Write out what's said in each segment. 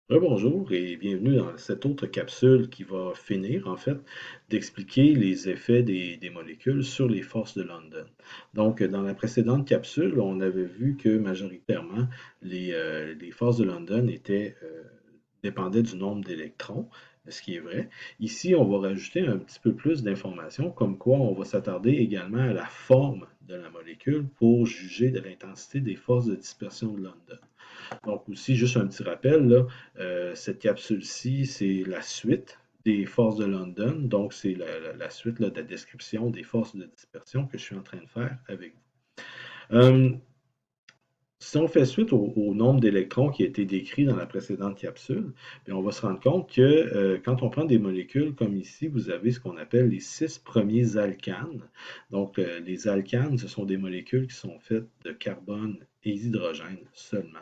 Bonjour et bienvenue dans cette autre capsule qui va finir en fait d'expliquer les effets des molécules sur les forces de London. Donc, dans la précédente capsule, on avait vu que majoritairement les forces de London dépendaient du nombre d'électrons, ce qui est vrai. Ici, on va rajouter un petit peu plus d'informations, comme quoi on va s'attarder également à la forme de la molécule pour juger de l'intensité des forces de dispersion de London. Donc aussi, juste un petit rappel, là, cette capsule-ci, c'est la suite des forces de London. Donc, c'est la suite là, de la description des forces de dispersion que je suis en train de faire avec vous. Si on fait suite au nombre d'électrons qui a été décrit dans la précédente capsule, bien, on va se rendre compte que quand on prend des molécules comme ici, vous avez ce qu'on appelle les 6 premiers alcanes. Donc, les alcanes, ce sont des molécules qui sont faites de carbone et d'hydrogène seulement,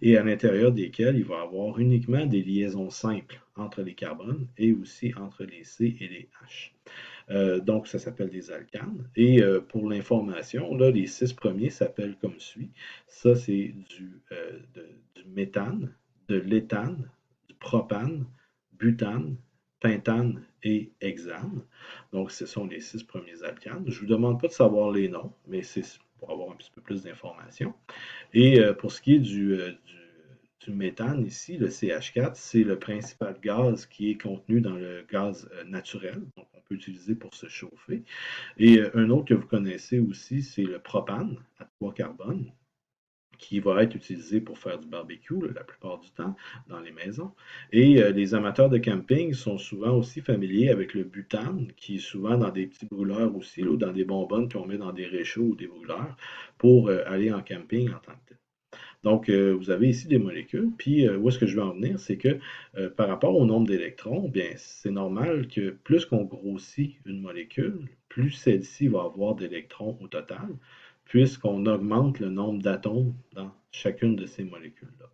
et à l'intérieur desquelles il va y avoir uniquement des liaisons simples entre les carbones et aussi entre les C et les H. Donc, ça s'appelle des alcanes. Et pour l'information, là, les 6 premiers s'appellent comme suit. Ça, c'est du méthane, de l'éthane, du propane, butane, pentane et hexane. Donc, ce sont les 6 premiers alcanes. Je ne vous demande pas de savoir les noms, mais c'est pour avoir un petit peu plus d'informations. Et pour ce qui est du méthane ici, le CH4, c'est le principal gaz qui est contenu dans le gaz naturel, donc on peut utiliser pour se chauffer. Et un autre que vous connaissez aussi, c'est le propane à 3 carbones, qui va être utilisé pour faire du barbecue la plupart du temps dans les maisons. Et les amateurs de camping sont souvent aussi familiers avec le butane, qui est souvent dans des petits brûleurs aussi, là, ou dans des bonbonnes qu'on met dans des réchauds ou des brûleurs pour aller en camping en tant que tel. Donc, vous avez ici des molécules. Puis, où est-ce que je veux en venir? C'est que par rapport au nombre d'électrons, bien, c'est normal que plus qu'on grossit une molécule, plus celle-ci va avoir d'électrons au total, puisqu'on augmente le nombre d'atomes dans chacune de ces molécules-là.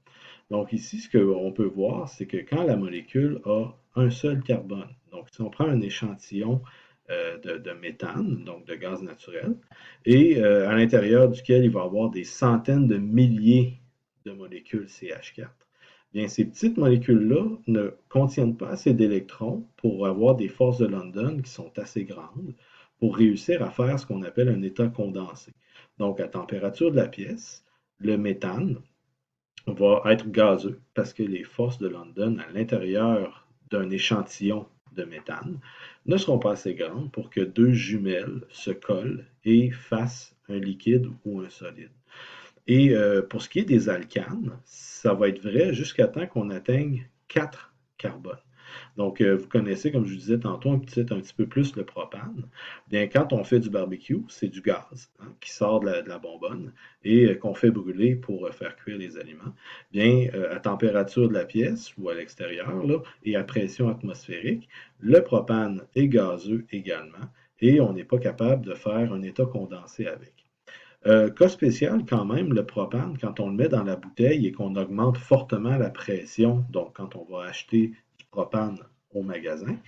Donc, ici, ce qu'on peut voir, c'est que quand la molécule a un seul carbone, donc si on prend un échantillon de méthane, donc de gaz naturel, et à l'intérieur duquel il va y avoir des centaines de milliers de molécules CH4. Bien, ces petites molécules-là ne contiennent pas assez d'électrons pour avoir des forces de London qui sont assez grandes pour réussir à faire ce qu'on appelle un état condensé. Donc, à température de la pièce, le méthane va être gazeux parce que les forces de London à l'intérieur d'un échantillon de méthane ne seront pas assez grandes pour que deux jumelles se collent et fassent un liquide ou un solide. Et pour ce qui est des alcanes, ça va être vrai jusqu'à temps qu'on atteigne 4 carbones. Donc, vous connaissez, comme je vous disais tantôt, un petit peu plus le propane. Bien, quand on fait du barbecue, c'est du gaz qui sort de la bonbonne et qu'on fait brûler pour faire cuire les aliments. Bien, à température de la pièce ou à l'extérieur, là, et à pression atmosphérique, le propane est gazeux également et on n'est pas capable de faire un état condensé avec. Cas spécial quand même, le propane, quand on le met dans la bouteille et qu'on augmente fortement la pression, donc quand on va acheter du propane au magasin,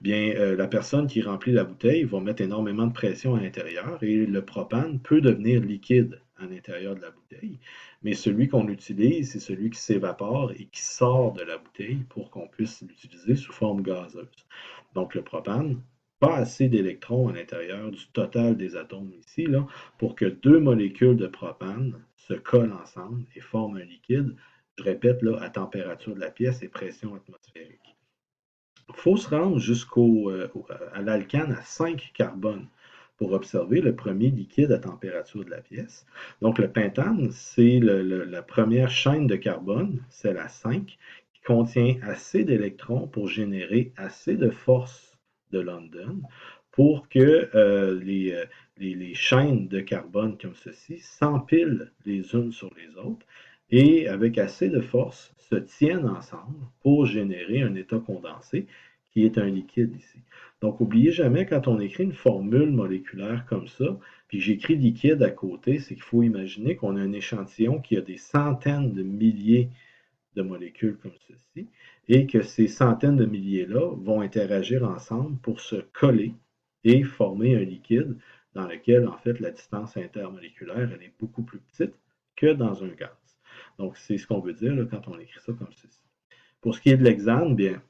bien la personne qui remplit la bouteille va mettre énormément de pression à l'intérieur et le propane peut devenir liquide à l'intérieur de la bouteille. Mais celui qu'on utilise, c'est celui qui s'évapore et qui sort de la bouteille pour qu'on puisse l'utiliser sous forme gazeuse. Donc le propane, pas assez d'électrons à l'intérieur du total des atomes ici, là, pour que deux molécules de propane se collent ensemble et forment un liquide, je répète, là, à température de la pièce et pression atmosphérique. Il faut se rendre à l'alcane à 5 carbones pour observer le premier liquide à température de la pièce. Donc le pentane, c'est la première chaîne de carbone, c'est la 5, qui contient assez d'électrons pour générer assez de force de London pour que les chaînes de carbone comme ceci s'empilent les unes sur les autres et avec assez de force se tiennent ensemble pour générer un état condensé qui est un liquide ici. Donc, n'oubliez jamais quand on écrit une formule moléculaire comme ça, puis j'écris liquide à côté, c'est qu'il faut imaginer qu'on a un échantillon qui a des centaines de milliers de molécules comme ceci, et que ces centaines de milliers-là vont interagir ensemble pour se coller et former un liquide dans lequel, en fait, la distance intermoléculaire, elle est beaucoup plus petite que dans un gaz. Donc, c'est ce qu'on veut dire là, quand on écrit ça comme ceci. Pour ce qui est de l'hexane, bien,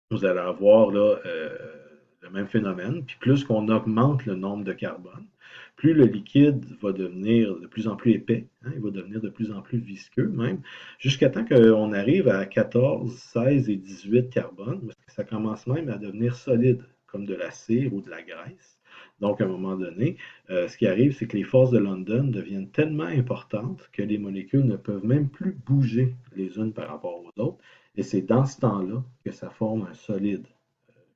vous allez avoir là, le même phénomène. Puis plus qu'on augmente le nombre de carbone, plus le liquide va devenir de plus en plus épais, hein, il va devenir de plus en plus visqueux même, jusqu'à temps qu'on arrive à 14, 16 et 18 carbone, parce que ça commence même à devenir solide, comme de la cire ou de la graisse. Donc, à un moment donné, ce qui arrive, c'est que les forces de London deviennent tellement importantes que les molécules ne peuvent même plus bouger les unes par rapport aux autres. Et c'est dans ce temps-là que ça forme un solide,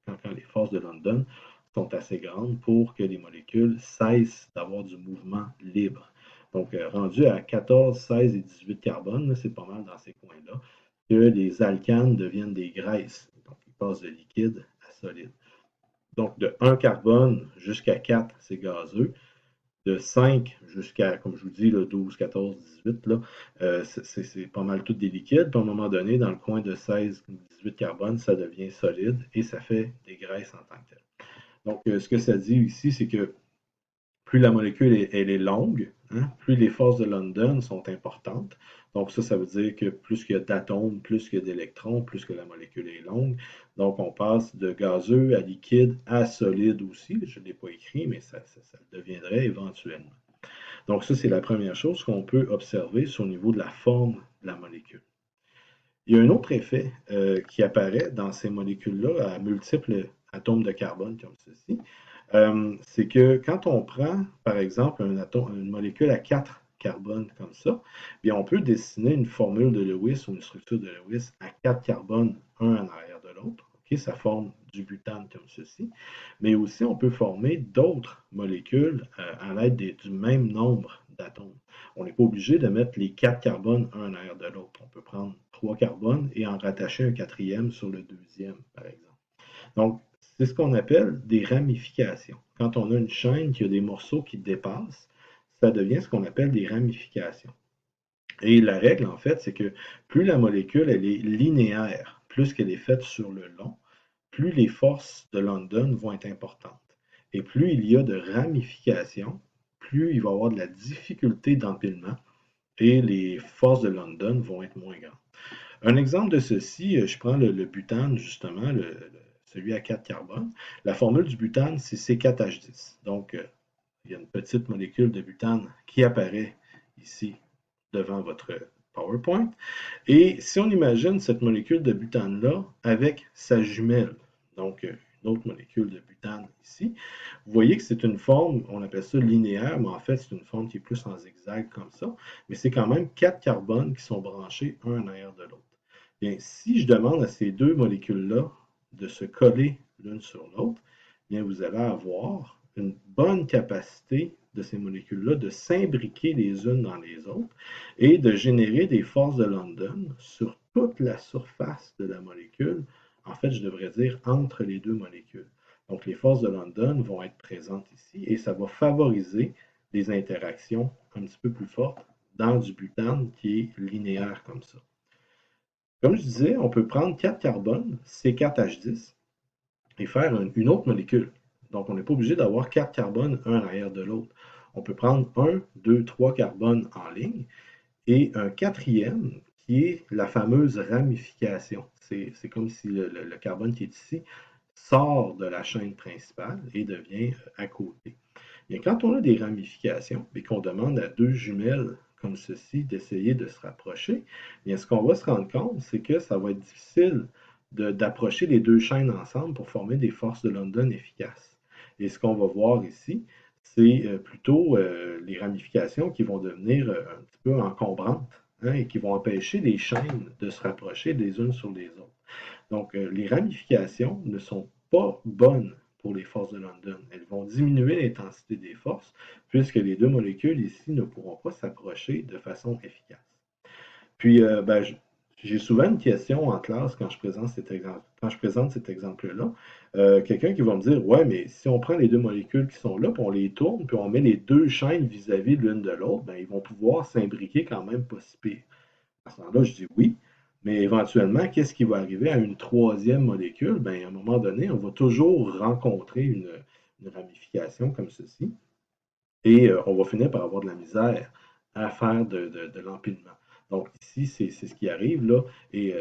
quand les forces de London sont assez grandes pour que les molécules cessent d'avoir du mouvement libre. Donc, rendu à 14, 16 et 18 carbone, c'est pas mal dans ces coins-là, que les alcanes deviennent des graisses. Donc, ils passent de liquide à solide. Donc, de 1 carbone jusqu'à 4, c'est gazeux. De 5 jusqu'à, comme je vous dis, là, 12, 14, 18, là, c'est pas mal tout des liquides. Puis à un moment donné, dans le coin de 16, 18 carbone, ça devient solide et ça fait des graisses en tant que telles. Donc, ce que ça dit ici, c'est que plus la molécule elle est longue, hein, plus les forces de London sont importantes. Donc ça veut dire que plus il y a d'atomes, plus il y a d'électrons, plus que la molécule est longue. Donc on passe de gazeux à liquide à solide aussi. Je ne l'ai pas écrit, mais ça le deviendrait éventuellement. Donc ça, c'est la première chose qu'on peut observer sur le niveau de la forme de la molécule. Il y a un autre effet qui apparaît dans ces molécules-là à multiples atomes de carbone comme ceci. C'est que quand on prend, par exemple, une molécule à 4 carbones comme ça, bien, on peut dessiner une formule de Lewis ou une structure de Lewis à 4 carbones, un en arrière de l'autre. Okay, ça forme du butane comme ceci. Mais aussi, on peut former d'autres molécules à l'aide du même nombre d'atomes. On n'est pas obligé de mettre les 4 carbones un en arrière de l'autre. On peut prendre 3 carbones et en rattacher un quatrième sur le deuxième, par exemple. Donc, c'est ce qu'on appelle des ramifications. Quand on a une chaîne qui a des morceaux qui dépassent, ça devient ce qu'on appelle des ramifications. Et la règle, en fait, c'est que plus la molécule elle est linéaire, plus qu'elle est faite sur le long, plus les forces de London vont être importantes. Et plus il y a de ramifications, plus il va y avoir de la difficulté d'empilement et les forces de London vont être moins grandes. Un exemple de ceci, je prends le butane, justement, celui à 4 carbones. La formule du butane, c'est C4H10. Donc, il y a une petite molécule de butane qui apparaît ici devant votre PowerPoint. Et si on imagine cette molécule de butane-là avec sa jumelle, donc une autre molécule de butane ici, vous voyez que c'est une forme, on appelle ça linéaire, mais en fait c'est une forme qui est plus en zigzag comme ça, mais c'est quand même 4 carbones qui sont branchés un en arrière de l'autre. Bien, si je demande à ces deux molécules-là de se coller l'une sur l'autre, bien vous allez avoir une bonne capacité de ces molécules-là de s'imbriquer les unes dans les autres et de générer des forces de London sur toute la surface de la molécule. En fait, je devrais dire entre les deux molécules. Donc, les forces de London vont être présentes ici et ça va favoriser des interactions un petit peu plus fortes dans du butane qui est linéaire comme ça. Comme je disais, on peut prendre 4 carbones, C4H10, et faire une autre molécule. Donc, on n'est pas obligé d'avoir 4 carbones un à l'arrière de l'autre. On peut prendre 1, 2, 3 carbones en ligne et un quatrième qui est la fameuse ramification. C'est comme si le carbone qui est ici sort de la chaîne principale et devient à côté. Et quand on a des ramifications et qu'on demande à deux jumelles comme ceci d'essayer de se rapprocher, bien, ce qu'on va se rendre compte, c'est que ça va être difficile d'approcher les deux chaînes ensemble pour former des forces de London efficaces. Et ce qu'on va voir ici, c'est plutôt les ramifications qui vont devenir un petit peu encombrantes, hein, et qui vont empêcher les chaînes de se rapprocher les unes sur les autres. Donc, les ramifications ne sont pas bonnes pour les forces de London. Elles vont diminuer l'intensité des forces puisque les deux molécules ici ne pourront pas s'approcher de façon efficace. Puis, j'ai souvent une question en classe quand je présente cet exemple-là. Quelqu'un qui va me dire, ouais, mais si on prend les deux molécules qui sont là, puis on les tourne, puis on met les deux chaînes vis-à-vis l'une de l'autre, ben, ils vont pouvoir s'imbriquer quand même pas si pire. À ce moment-là, je dis oui, mais éventuellement, qu'est-ce qui va arriver à une troisième molécule? Ben, à un moment donné, on va toujours rencontrer une ramification comme ceci, et on va finir par avoir de la misère à faire de l'empilement. Donc ici, c'est ce qui arrive là, et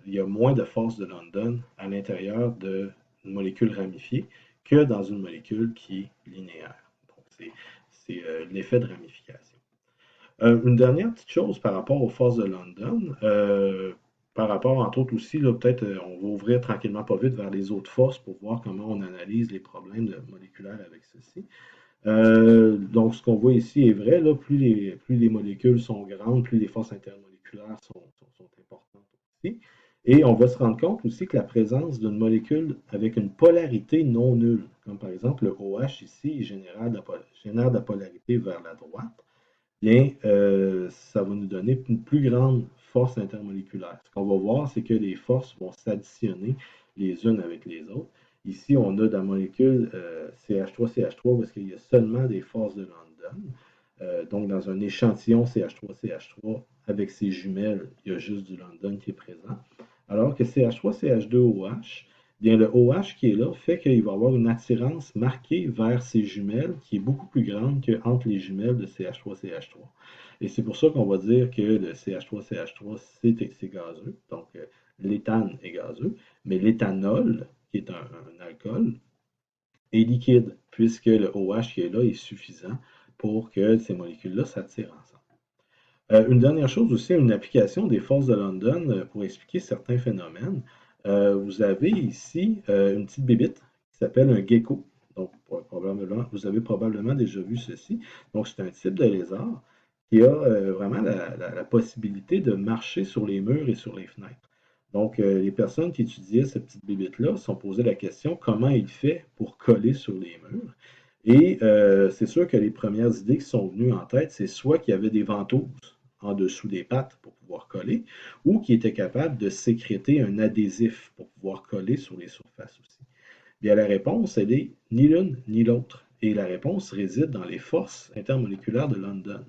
il y a moins de force de London à l'intérieur d'une molécule ramifiée que dans une molécule qui est linéaire. Donc c'est l'effet de ramification. Une dernière petite chose par rapport aux forces de London, par rapport, entre autres aussi, là, peut-être on va ouvrir tranquillement pas vite vers les autres forces pour voir comment on analyse les problèmes moléculaires avec ceci. Donc, ce qu'on voit ici est vrai, là, plus les molécules sont grandes, plus les forces intermoléculaires sont importantes aussi. Et on va se rendre compte aussi que la présence d'une molécule avec une polarité non nulle, comme par exemple le OH ici, génère de la polarité vers la droite, bien, ça va nous donner une plus grande force intermoléculaire. Ce qu'on va voir, c'est que les forces vont s'additionner les unes avec les autres. Ici, on a dans la molécule CH3-CH3 parce qu'il y a seulement des forces de London. Donc, dans un échantillon CH3-CH3 avec ses jumelles, il y a juste du London qui est présent. Alors que CH3-CH2OH, bien, le OH qui est là fait qu'il va avoir une attirance marquée vers ses jumelles qui est beaucoup plus grande qu'entre les jumelles de CH3-CH3. Et c'est pour ça qu'on va dire que le CH3-CH3, c'est gazeux. Donc, l'éthane est gazeux, mais l'éthanol, qui est un alcool, est liquide, puisque le OH qui est là est suffisant pour que ces molécules-là s'attirent ensemble. Une dernière chose aussi, une application des forces de London pour expliquer certains phénomènes. Vous avez ici une petite bébite qui s'appelle un gecko. Donc, probablement, vous avez probablement déjà vu ceci. Donc, c'est un type de lézard qui a vraiment la possibilité de marcher sur les murs et sur les fenêtres. Donc, les personnes qui étudiaient cette petite bébite-là se sont posées la question comment il fait pour coller sur les murs. Et c'est sûr que les premières idées qui sont venues en tête, c'est soit qu'il y avait des ventouses en dessous des pattes pour pouvoir coller, ou qu'il était capable de sécréter un adhésif pour pouvoir coller sur les surfaces aussi. Bien, la réponse, elle est ni l'une ni l'autre. Et la réponse réside dans les forces intermoléculaires de London.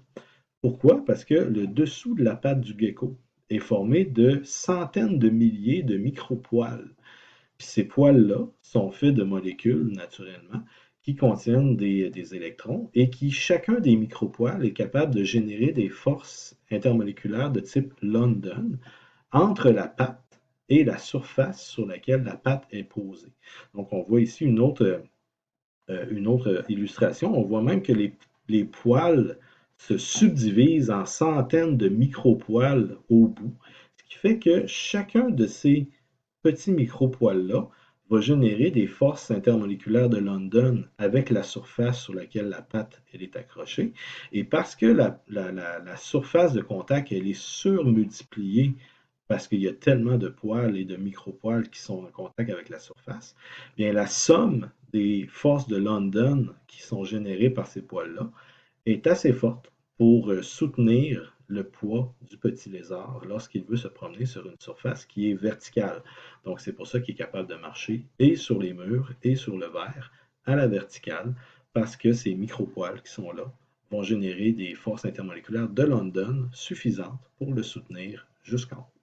Pourquoi? Parce que le dessous de la patte du gecko est formé de centaines de milliers de micropoils. Puis ces poils-là sont faits de molécules, naturellement, qui contiennent des électrons et qui, chacun des micropoils, est capable de générer des forces intermoléculaires de type London entre la pâte et la surface sur laquelle la pâte est posée. Donc, on voit ici une autre illustration. On voit même que les poils se subdivisent en centaines de micropoils au bout, ce qui fait que chacun de ces petits micropoils-là va générer des forces intermoléculaires de London avec la surface sur laquelle la pâte elle est accrochée. Et parce que la surface de contact elle est surmultipliée parce qu'il y a tellement de poils et de micropoils qui sont en contact avec la surface, bien la somme des forces de London qui sont générées par ces poils-là est assez forte pour soutenir le poids du petit lézard lorsqu'il veut se promener sur une surface qui est verticale. Donc c'est pour ça qu'il est capable de marcher et sur les murs et sur le verre à la verticale parce que ces micropoils qui sont là vont générer des forces intermoléculaires de London suffisantes pour le soutenir jusqu'en haut.